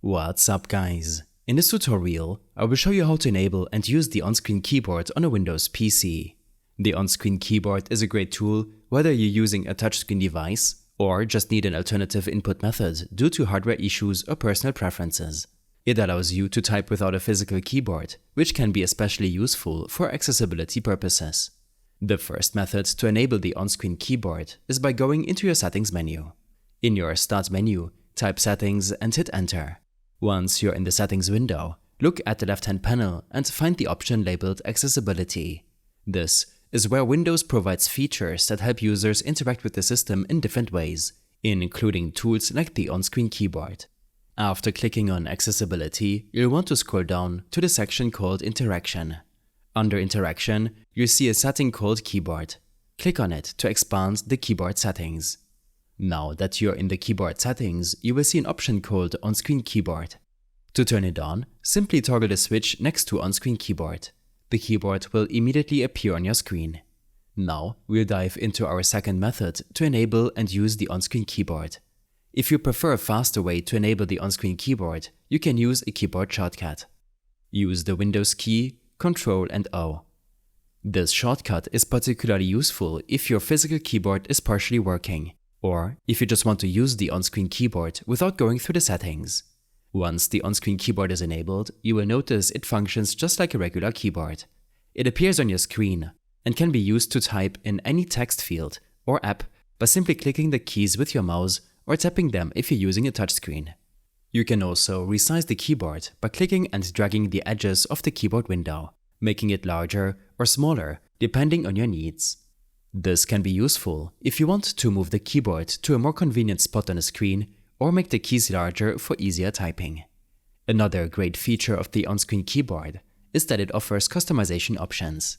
What's up guys? In this tutorial, I will show you how to enable and use the on-screen keyboard on a Windows PC. The on-screen keyboard is a great tool whether you're using a touchscreen device or just need an alternative input method due to hardware issues or personal preferences. It allows you to type without a physical keyboard, which can be especially useful for accessibility purposes. The first method to enable the on-screen keyboard is by going into your Settings menu. In your Start menu, type Settings and hit Enter. Once you're in the Settings window, look at the left-hand panel and find the option labeled Accessibility. This is where Windows provides features that help users interact with the system in different ways, including tools like the on-screen keyboard. After clicking on Accessibility, you'll want to scroll down to the section called Interaction. Under Interaction, you'll see a setting called Keyboard. Click on it to expand the keyboard settings. Now that you're in the keyboard settings, you will see an option called On-Screen Keyboard. To turn it on, simply toggle the switch next to On-Screen Keyboard. The keyboard will immediately appear on your screen. Now we'll dive into our second method to enable and use the on-screen keyboard. If you prefer a faster way to enable the on-screen keyboard, you can use a keyboard shortcut. Use the Windows key, Ctrl and O. This shortcut is particularly useful if your physical keyboard is partially working, or if you just want to use the on-screen keyboard without going through the settings. Once the on-screen keyboard is enabled, you will notice it functions just like a regular keyboard. It appears on your screen and can be used to type in any text field or app by simply clicking the keys with your mouse or tapping them if you're using a touchscreen. You can also resize the keyboard by clicking and dragging the edges of the keyboard window, making it larger or smaller depending on your needs. This can be useful if you want to move the keyboard to a more convenient spot on the screen or make the keys larger for easier typing. Another great feature of the on-screen keyboard is that it offers customization options.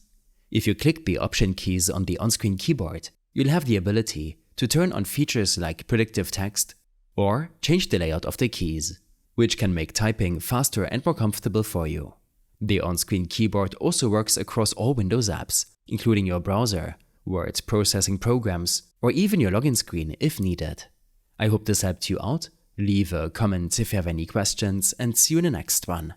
If you click the option keys on the on-screen keyboard, you'll have the ability to turn on features like predictive text or change the layout of the keys, which can make typing faster and more comfortable for you. The on-screen keyboard also works across all Windows apps, including your browser, word processing programs, or even your login screen if needed. I hope this helped you out. Leave a comment if you have any questions and see you in the next one.